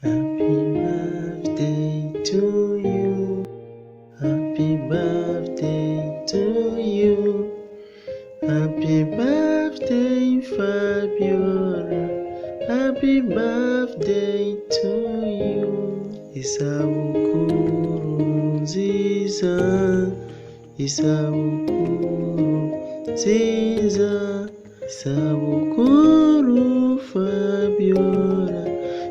Happy birthday to you. Happy birthday to you. Happy birthday Fabiola. Happy birthday to you. Isabukuru nziza. Isabukuru nziza. Isabukuru Fabiola.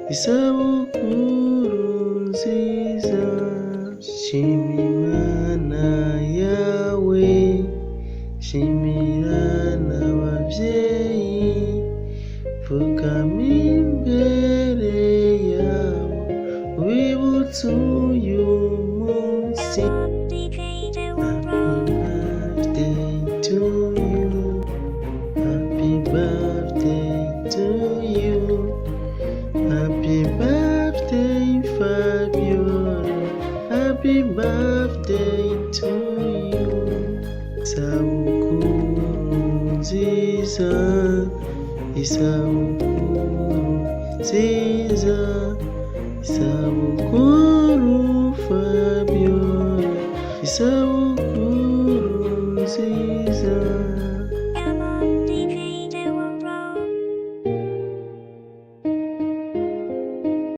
Isabukuru nziza. Shima Imana yawe, shimira n'ababyeyi, pfukama imbere yabo wibutse uyu munsi. Happy birthday to you. Happy birthday to you. Happy birthday Fabiola. Happy birthday to you. Isabukuru nziza. Isabukuru nziza. Isabukuru Fabiola. Isabukuru nziza.